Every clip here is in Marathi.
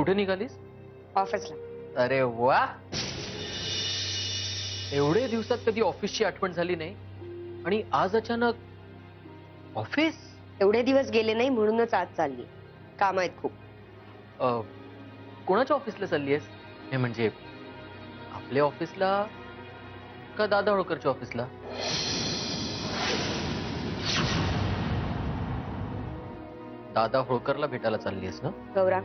कुठे निघालीस? ऑफिसला. अरे वा, एवढे दिवसात कधी ऑफिसची आठवण झाली नाही आणि आज अचानक ऑफिस? एवढे दिवस गेले नाही म्हणूनच आज चालली. काम आहेत खूप. कोणाच्या ऑफिसला चालली आहेस? हे म्हणजे आपल्या ऑफिसला का दादा होळकरच्या ऑफिसला? दादा होळकरला भेटायला चालली आहेस ना? गौरा,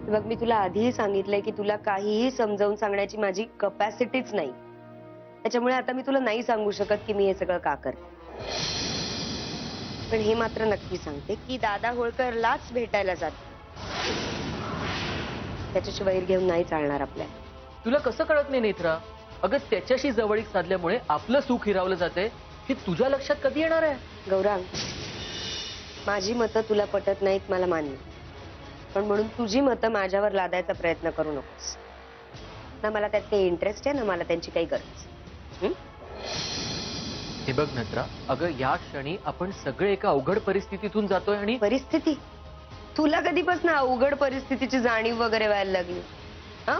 बघ मी तुला आधीही सांगितलंय की तुला काहीही समजावून सांगण्याची माझी कपॅसिटीच नाही. त्याच्यामुळे आता मी तुला नाही सांगू शकत की मी हे सगळं का करते. पण हे मात्र नक्की सांगते की दादा होळकरलाच भेटायला जाते. त्याच्याशी वैर घेऊन नाही चालणार आपल्याला. तुला कसं कळत नाही नेत्रा? अगं त्याच्याशी जवळीक साधल्यामुळे आपलं सुख हिरावलं जाते हे तुझ्या लक्षात कधी येणार आहे? गौरांग, माझी मतं तुला पटत नाहीत मला मान्य, पण म्हणून तुझी मतं माझ्यावर लादायचा प्रयत्न करू नकोस. ना मला त्यात काही इंटरेस्ट आहे ना मला त्यांची काही गरज. हे बघ नेत्रा, अगं या क्षणी आपण सगळे एका अवघड परिस्थितीतून जातोय आणि परिस्थिती? तुला कधीपासून अवघड परिस्थितीची जाणीव वगैरे व्हायला लागली? हा,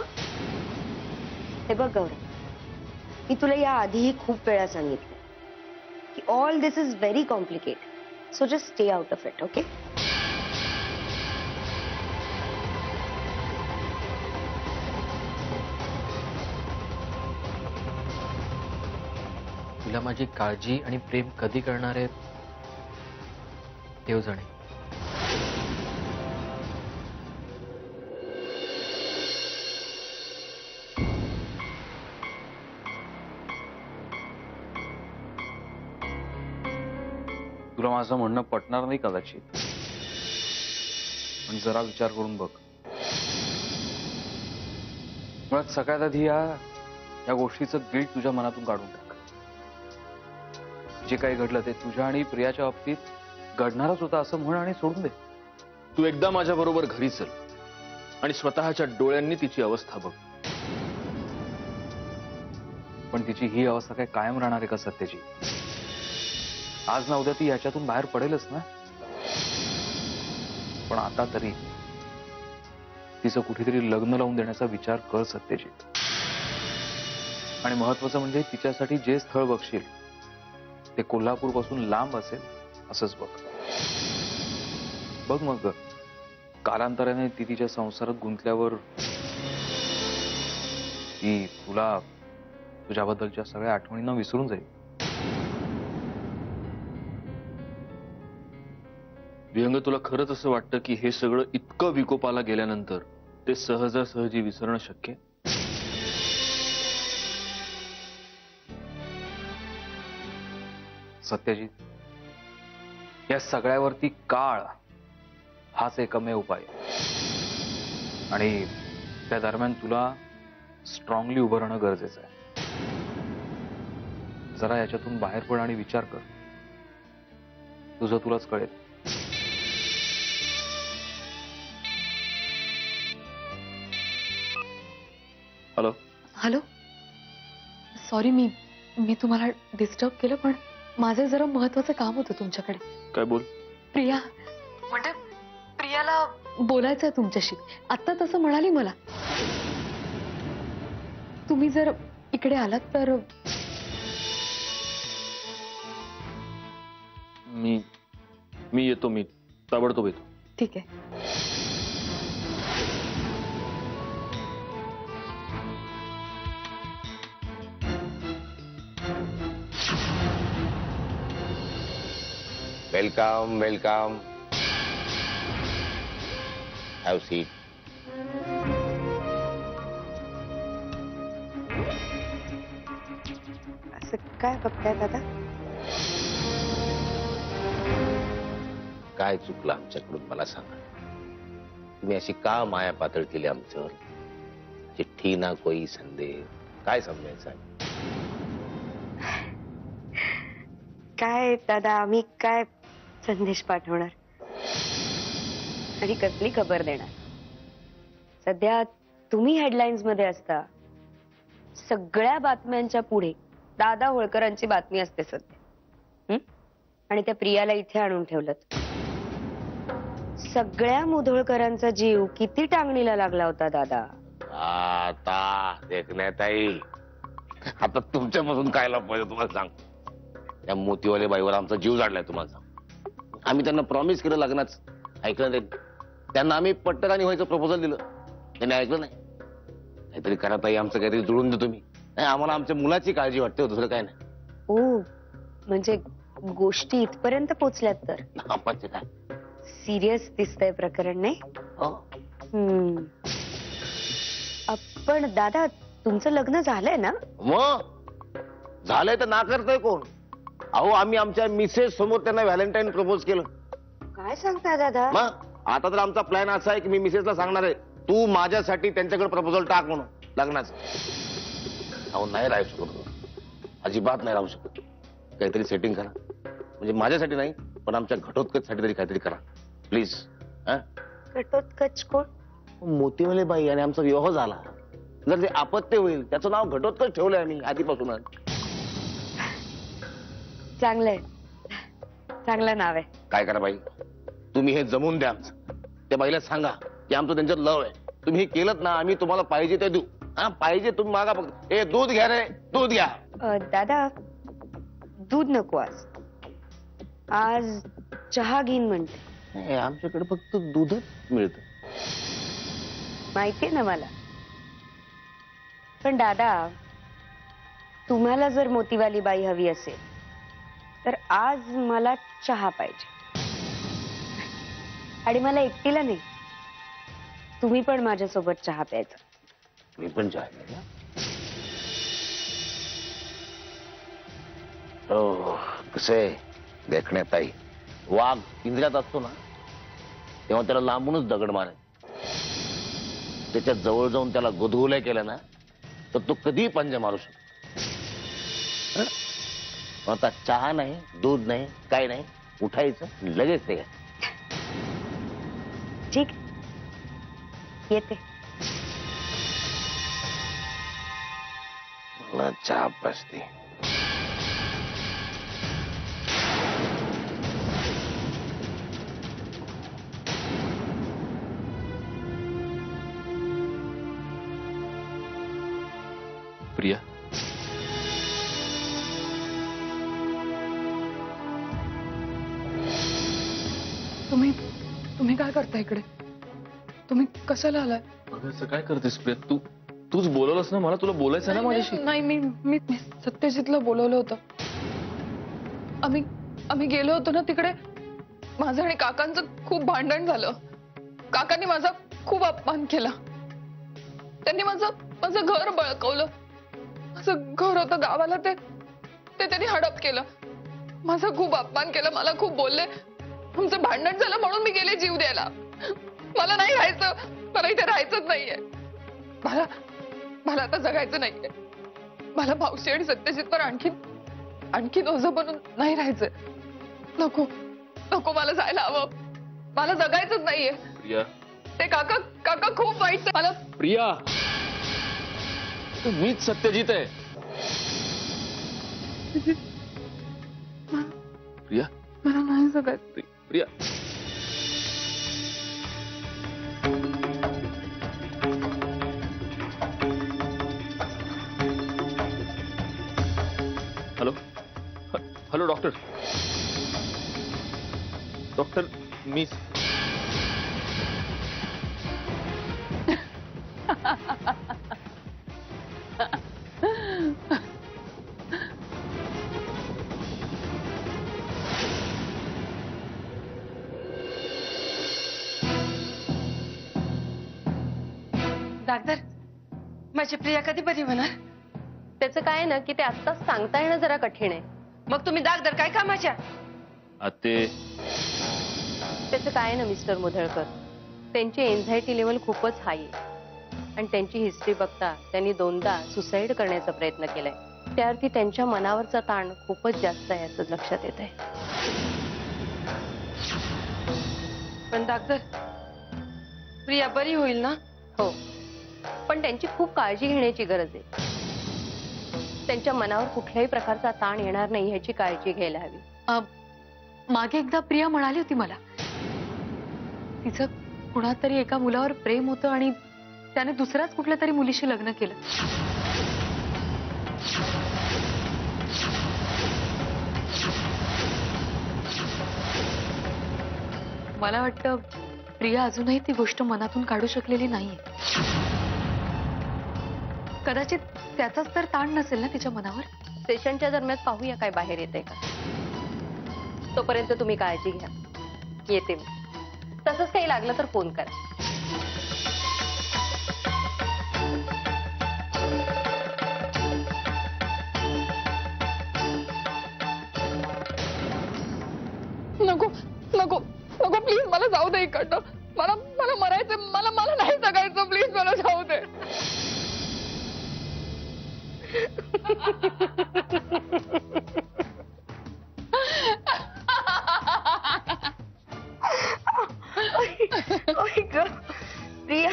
हे बघ गौरव, मी तुला या आधीही खूप वेळा सांगितलं की all this is very complicated, so just stay out of it. Okay? तुला माझी काळजी आणि प्रेम कधी करणार आहे देव जाणे. तुला माझं म्हणणं पटणार नाही कदाचित, पण जरा विचार करून बघ. मुळात सगळ्यात आधी या गोष्टीचं गिल्ट तुझ्या मनातून काढून टाक. जे काही घडलं ते तुझ्या आणि प्रियाच्या बाबतीत घडणारच होतं असं म्हण आणि सोडून दे. तू एकदा माझ्या बरोबर घरी चल आणि स्वतःच्या डोळ्यांनी तिची अवस्था बघ. पण तिची ही अवस्था काय कायम राहणार आहे का सत्याची? आज ना उद्या ती याच्यातून बाहेर पडेलच ना. पण आता तरी तिचं कुठेतरी लग्न लावून देण्याचा विचार कर सत्यजित. आणि महत्वाचं म्हणजे तिच्यासाठी जे स्थळ बघशील ते कोल्हापूर पासून लांब असेल असंच बघ. बघ मग कालांतराने ती तिच्या संसारात गुंतल्यावर ती तुला तुझ्याबद्दलच्या सगळ्या आठवणींना विसरून जाईल. विहंग, तुला खरंच असं वाटतं की हे सगळं इतकं विकोपाला गेल्यानंतर ते सहजासहजी विसरणं शक्य? सत्यजित, या सगळ्यावरती काळ हाच एकमेव उपाय आणि त्या दरम्यान तुला स्ट्रॉंगली उभं राहणं गरजेचं आहे. जरा याच्यातून बाहेर पड आणि विचार कर. तुझं तुलाच कळेल. हॅलो हॅलो, सॉरी मी तुम्हाला डिस्टर्ब केलं, पण माझं जरा महत्वाचं काम होतं तुमच्याकडे. काय? बोल. प्रिया, म्हणजे प्रियाला बोलायचं आहे तुमच्याशी. आत्ता तसं म्हणाली मला. तुम्ही जर इकडे आलात तर. मी येतो. मी ताबडतोब येतो. ठीक आहे. Welcome welcome. Have seat. असं काय बघताय दादा? काय चुकलं आमच्याकडून मला सांगा. तुम्ही अशी का माया पातळ केली आमच्यावर? चिठ्ठी ना कोई संदेश, काय समजायचं? काय दादा, आम्ही काय संदेश पाठवणार आणि कसली खबर देणार? सध्या तुम्ही हेडलाईन्स मध्ये असता. सगळ्या बातम्यांच्या पुढे दादा होळकरांची बातमी असते सध्या. आणि त्या प्रियाला इथे आणून ठेवलं. सगळ्या मुधोळकरांचा जीव किती टांगणीला लागला होता दादा. आता देखण्याताई, आता तुमच्यापासून काय पाहिजे तुम्हाला सांग. त्या मोतीवाले बाईवर आमचा जीव जाडलाय तुम्हाला सांग. आम्ही त्यांना प्रॉमिस केलं लग्नाच, ऐकलं नाही. त्यांना आम्ही पट्टकानी व्हायचं प्रपोजल दिलं, त्यांनी ऐकलं नाही. काहीतरी करा ताई, आमचं काहीतरी जुळून दे तुम्ही. नाही, आम्हाला आमच्या मुलाची काळजी वाटते हो, दुसरं काय नाही. ओ म्हणजे गोष्टी इथपर्यंत पोचल्यात तर. आपाचे काय सिरियस दिसतंय प्रकरण, नाही? हो. हम्म. पण दादा, तुमचं लग्न झालंय ना? मग झालंय तर ना करतोय कोण? अहो, आम्ही आमच्या मिसेस समोर त्यांना व्हॅलेंटाईन प्रपोज केलं. काय सांगता दादा? मग आता तर आमचा प्लॅन असा आहे की मी मिसेसला सांगणार आहे, तू माझ्यासाठी त्यांच्याकडे प्रपोजल टाक म्हणून लग्नाचं. अहो, नाही राहू शकत, अजिबात नाही राहू शकत. काहीतरी सेटिंग करा, म्हणजे माझ्यासाठी नाही पण आमच्या घटोत्कचसाठी तरी काहीतरी करा प्लीज. घटोत्कच कोण? मोतीवाले बाई आणि आमचा विवाह झाला, जर ते अपत्य होईल त्याचं नाव घटोत्कच ठेवलंय आम्ही आधीपासूनच. चांगलंय, चांगलं नाव आहे. काय करा बाई, तुम्ही हे जमून द्या. त्या बाईला सांगा की आमचं त्यांच्यात लव आहे. तुम्ही हे केलं ना, आम्ही तुम्हाला पाहिजे ते देऊ. हा, पाहिजे तुम्ही मागा फक्त. हे दूध घ्या रे, दूध घ्या. दादा, दूध नको आज. आज चहा घेईन म्हणते. नाही, आमच्याकडे फक्त दूधच मिळतं. माहितीये ना मला. पण दादा, तुम्हाला जर मोतीवाली बाई हवी असेल तर आज मला चहा पाहिजे. आणि मला एकटीला नाही, तुम्ही पण माझ्यासोबत चहा प्यायचा. मी पण चहा घ्या. हो, कसं आहे देखण्यात आई, वाघ पिंजऱ्यात असतो ना तेव्हा त्याला लांबूनच दगड मारायचा. त्याच्या जवळ जाऊन त्याला गुदगुल्या केलं ना तर तो कधीही पंजा मारू शकतो. आता चहा नाही, दूध नाही, काय नाही, उठायचं लगेच ते. ठीक, येते. मला चहा बसते. प्रिया, तुम्ही काय करता इकडे? तुम्ही कशाला आलाय? अगं, असं काय करतेस प्रिया? तूच बोलवलंस ना मला, तुला बोलायचं ना माझ्याशी. नाही, मी सत्यजितला बोलवलं होतं. आम्ही गेलो होतो ना तिकडे. माझं आणि काकांचं खूप भांडण झालं. काकांनी माझा खूप अपमान केला. त्यांनी माझं घर बळकवलं. माझं घर होतं गावाला, ते त्यांनी हडप केलं. माझा खूप अपमान केला, मला खूप बोलले. आमचं भांडण झालं म्हणून मी गेले जीव द्यायला. मला नाही राहायचं, मला इथे राहायचंच नाहीये. मला आता जगायचं नाहीये. मला मावशी आणि सत्यजितवर आणखीन ओझं बनून नाही राहायचं. नको मला जायला हवं. मला जगायचंच नाहीये. प्रिया, ते काका खूप वाईट आहे. मला प्रिया, मीच सत्यजित आहे. प्रिया, मला नाही जगायचं. Priya, hello doctor. मी डॉक्टर, माझी प्रिया कधी बरी होणार? त्याचं काय ना की ते आत्ताच सांगता येणं जरा कठीण आहे. मग तुम्ही डॉक्टर काय कामाच्या? आते, त्याचं काय ना मिस्टर मुधळकर, त्यांची एन्झायटी लेवल खूपच हाय आहे. आणि त्यांची हिस्ट्री बघता त्यांनी 2दा सुसाईड करण्याचा प्रयत्न केलाय. त्याअर्थी त्यांच्या मनावरचा ताण खूपच जास्त आहे असं लक्षात येत आहे. पण डॉक्टर, प्रिया बरी होईल ना? हो, पण त्यांची खूप काळजी घेण्याची गरज आहे. त्यांच्या मनावर कुठल्याही प्रकारचा ताण येणार नाही ह्याची काळजी घ्यायला हवी. मागे एकदा प्रिया म्हणाली होती मला तिचं कुणातरी एका मुलावर प्रेम होतं आणि त्याने दुसऱ्याच कुठल्या तरी मुलीशी लग्न केलं. मला वाटतं प्रिया अजूनही ती गोष्ट मनातून काढू शकलेली नाहीये. कदाचित त्याचाच तर ताण नसेल ना तिच्या मनावर. सेशनच्या दरम्यान पाहूया काय बाहेर येते का. तोपर्यंत तुम्ही काळजी घ्या. येते मी. तसंच काही लागलं तर फोन करा. नको नको नको प्लीज मला जाऊ दे इकडनं. मला मला मरायचं. मला मला नाही जगायचं. प्लीज मला जाऊ दे. प्रिया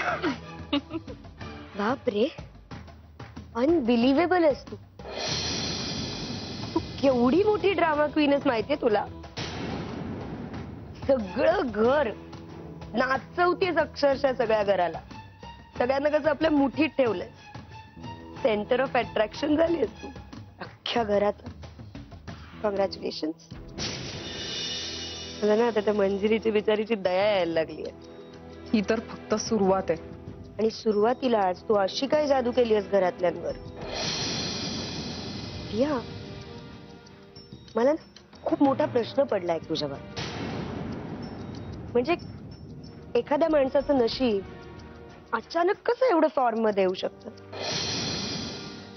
बाप रे, अनबिलिव्हेबल आहेस तू. तू केवढी मोठी ड्रामा क्वीनच माहितीये तुला. सगळं घर नाचवतेस अक्षरशः सगळ्या घराला. सगळ्यांना कसं आपल्या मुठीत ठेवलंय. सेंटर ऑफ अट्रॅक्शन झालीस तू अख्ख्या घरात. कॉंग्रॅच्युलेशन. मला ना आता त्या मंजिरीची बिचारीची दया यायला लागली आहे. ही तर फक्त सुरुवात आहे. आणि सुरुवातीलाच तू अशी काय जादू केली आहेस घरातल्यांवर. प्रिया, मला ना खूप मोठा प्रश्न पडलाय तुझ्यावर. म्हणजे एखाद्या माणसाचं नशीब अचानक कसं एवढं फॉर्म मध्ये येऊ शकतं.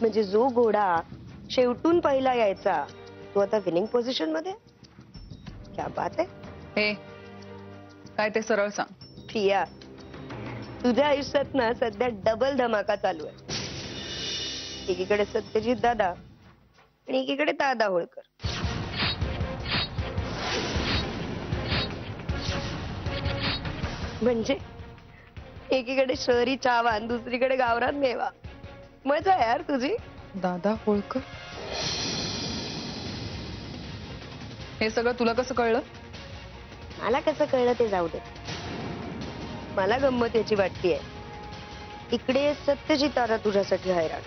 म्हणजे जो घोडा शेवटून पहिला यायचा तो आता विनिंग पोझिशन मध्ये. क्या बात आहे. हे काय ते सरळ सांग. प्रिया, तुझ्या आयुष्यात ना सध्या डबल धमाका चालू आहे. एकीकडे सत्यजित दादा आणि एकीकडे दादा होळकर. म्हणजे एकीकडे शहरी चावान, दुसरीकडे गावरान मेवा. मजा आहे यार तुझी. दादा होळकर. हे सगळं तुला कसं कळलं. मला कसं कळलं ते जाऊ दे. मला गंमत याची वाटतीये. इकडे सत्यजित दादा तुझ्यासाठी हैराण,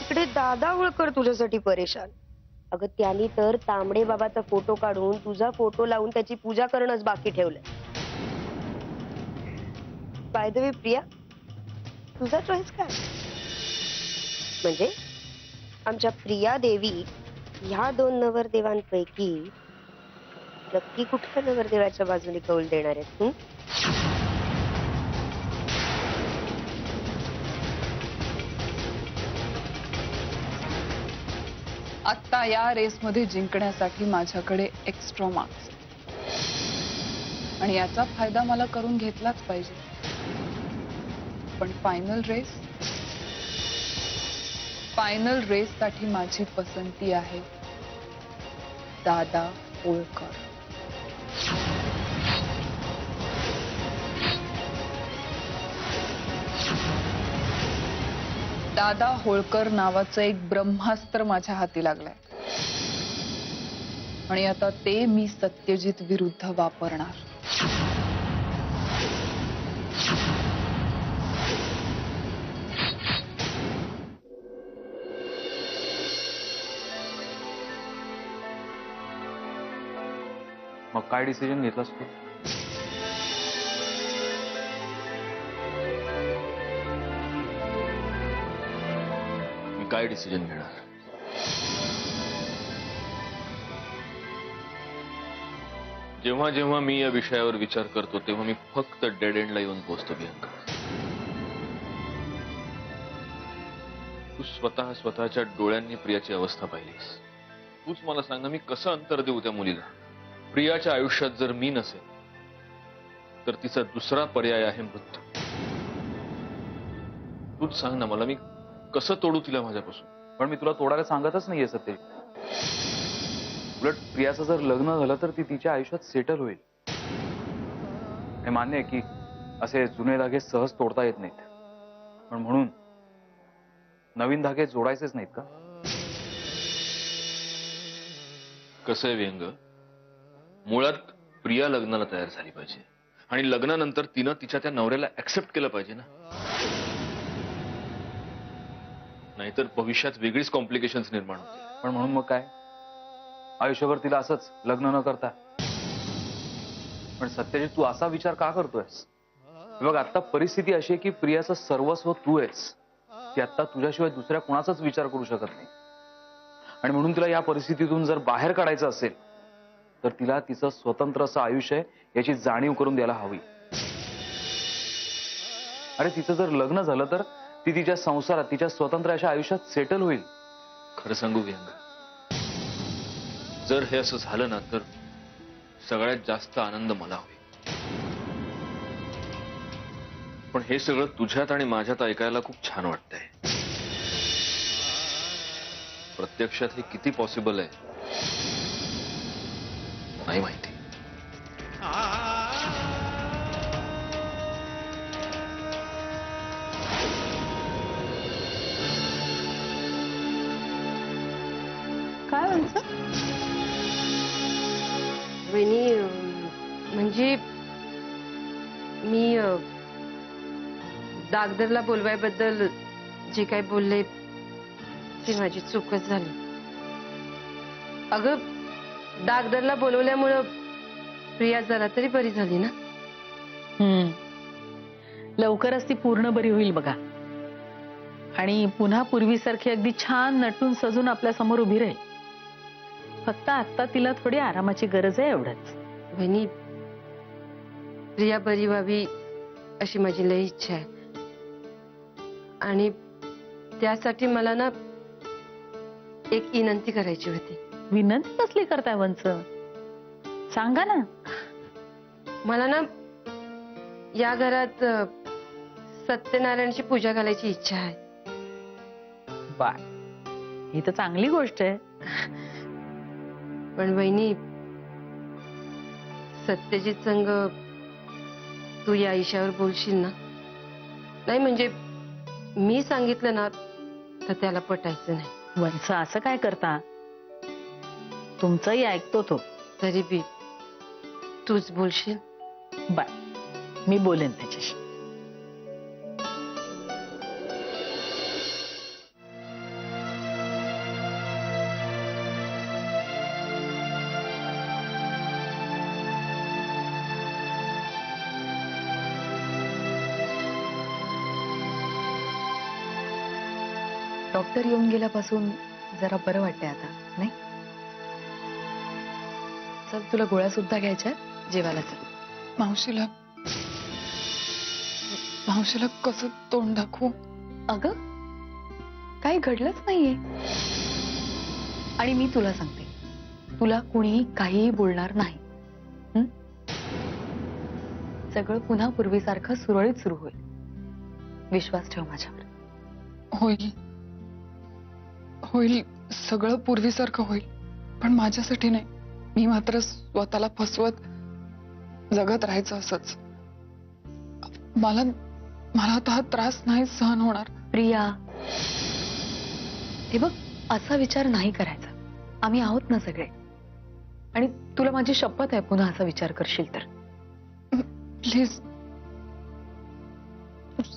इकडे दादा होळकर तुझ्यासाठी परेशान. अगं त्यांनी तर तांबडे बाबाचा फोटो काढून तुझा फोटो लावून त्याची पूजा करणंच बाकी ठेवलंय. बाय द वे प्रिया, तुझा चॉईस काय. म्हणजे आमच्या प्रिया देवी ह्या दोन नवरदेवांपैकी नक्की कुठल्या नवरदेवाच्या बाजूने कौल देणार आहेत. आता या रेसमध्ये जिंकण्यासाठी माझ्याकडे एक्स्ट्रा मार्क्स आणि याचा फायदा मला करून घेतलाच पाहिजे. पण फायनल रेस साठी माझी पसंती आहे दादा होळकर. दादा होळकर नावाचं एक ब्रह्मास्त्र माझ्या हाती लागलंय आणि आता ते मी सत्यजित विरुद्ध वापरणार. मग काय डिसिजन घेतलास तू. मी काय डिसिजन घेणार. जेव्हा जेव्हा मी या विषयावर विचार करतो तेव्हा मी फक्त डेड एंडला येऊन पोहोचतो. प्रियंका, तू स्वतःच्या डोळ्यांनी प्रियाची अवस्था पाहिलीस. तूच मला सांग ना, मी कसं अंतर देऊ त्या मुलीला. प्रियाच्या आयुष्यात जर मी नसेल तर तिचा दुसरा पर्याय आहे मृत्यू. तूच सांग ना मला, मी कसं तोडू तिला माझ्यापासून. पण मी तुला तोडायला सांगतच नाहीये सत्य. उलट प्रियाचं जर लग्न झालं तर ती तिच्या आयुष्यात सेटल होईल. हे मान्य आहे की असे जुने धागे सहज तोडता येत नाहीत, पण म्हणून नवीन धागे जोडायचेच नाहीत का. कसं आहे व्यंग, मुळात प्रिया लग्नाला तयार झाली पाहिजे आणि लग्नानंतर तिनं तिच्या त्या नवऱ्याला ऍक्सेप्ट केलं पाहिजे ना. नाहीतर भविष्यात वेगळीच कॉम्प्लिकेशन्स निर्माण होते. पण म्हणून मग काय, आयुष्यभर तिला असंच लग्न न करता? पण सत्यजित, तू असा विचार का करतोयस? बघ, आता परिस्थिती अशी आहे की प्रियाचं सर्वस्व तू आहेस. ती आता तुझ्याशिवाय दुसऱ्या कोणाचाच विचार करू शकत नाही. आणि म्हणून तिला या परिस्थितीतून जर बाहेर काढायचं असेल तर तिला तिचं स्वतंत्र असं आयुष्य आहे याची जाणीव करून द्यायला हवी. अरे, तिचं जर लग्न झालं तर ती तिच्या संसारात, तिच्या स्वतंत्र अशा आयुष्यात सेटल होईल. खरं सांगू व्यंग, जर हे असं झालं ना तर सगळ्यात जास्त आनंद मला होईल. पण हे सगळं तुझ्यात आणि माझ्यात ऐकायला खूप छान वाटतंय. प्रत्यक्षात हे किती पॉसिबल आहे नाही माहिती. काय म्हणतो? वहिनी, म्हणजे मी दागदरला बोलवायबद्दल जे काही बोलले ती माझी चूकच झाली. अगं, दागदरला बोलवल्यामुळं प्रिया जरा तरी बरी झाली ना. लवकरच ती पूर्ण बरी होईल बघा, आणि पुन्हा पूर्वीसारखी अगदी छान नटून सजून आपल्या समोर उभी राहील. फक्त आता तिला थोडी आरामाची गरज आहे, एवढंच. वहिनी, प्रिया बरी व्हावी अशी माझी लई इच्छा आहे. आणि त्यासाठी मला ना एक विनंती करायची होती. विनंती कसली करताय वंच? सांगा ना. मला ना या घरात सत्यनारायणची पूजा घालायची इच्छा आहे. बाय, ही तर चांगली गोष्ट आहे. पण वहिनी, सत्यजित संग तू या विषयावर बोलशील ना? नाही म्हणजे मी सांगितलं ना तर त्याला पटायचं नाही. वंच, असं काय करता? तुमचंही ऐकतो तो. तरी बी तूच बोलशील? बाय, मी बोलेन त्याच्याशी. डॉक्टर येऊन गेल्यापासून जरा बरं वाटतंय आता, नाही? चल, तुला गोळ्या सुद्धा घ्यायच्या आहेत, जेवायला चल. मावशीला मावशीला कसं तोंड दाखवू? अगं, काही घडलंच नाहीये. आणि मी तुला सांगते, तुला कुणीही काहीही बोलणार नाही. हं? सगळं पुन्हा पूर्वीसारखं सुरळीत सुरू होईल. विश्वास ठेव माझ्यावर. होईल होईल, सगळं पूर्वीसारखं होईल. पण माझ्यासाठी नाही. मी मात्र स्वतःला फसवत जगत राहायचं असंच. मला आता हा त्रास नाही सहन होणार. प्रिया, हे बघ, असा विचार नाही करायचा. आम्ही आहोत ना सगळे. आणि तुला माझी शपथ आहे, पुन्हा असा विचार करशील तर. प्लीज,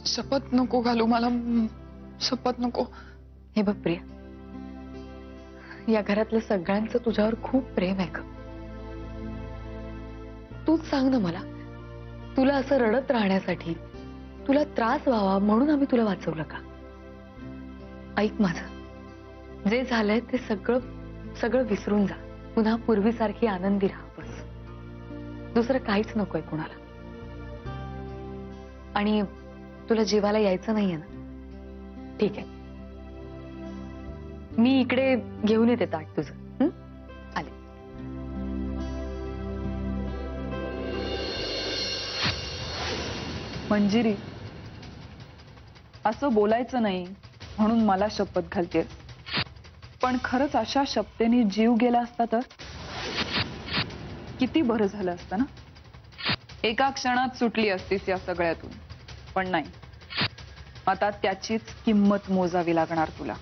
शपथ नको घालू मला. शपथ नको. हे बघ प्रिया, या घरातल्या सगळ्यांचं तुझ्यावर खूप प्रेम आहे. तूच सांग ना मला, तुला असं रडत राहण्यासाठी, तुला त्रास व्हावा म्हणून आम्ही तुला वाचवलं का? ऐक माझं, जे झालंय ते सगळं विसरून जा. पुन्हा पूर्वीसारखी आनंदी राहा, बस. दुसरं काहीच नकोय कुणाला. आणि तुला जेवायला यायचं नाहीये ना? ठीक आहे, मी इकडे घेऊन येते ताट तुझं. हं? आले. मंजिरी, असं बोलायचं नाही म्हणून मला शपथ घालतेस. पण खरंच अशा शपथेने जीव गेला असता तर किती बरं झालं असतं ना. एका क्षणात सुटली असतीस या सगळ्यातून. पण नाही, आता त्याचीच किंमत मोजावी लागणार तुला.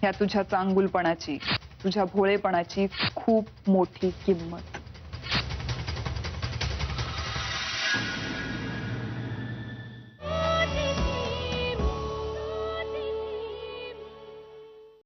ह्या तुझ्या चांगुलपणाची, तुझ्या भोळेपणाची खूप मोठी किंमत.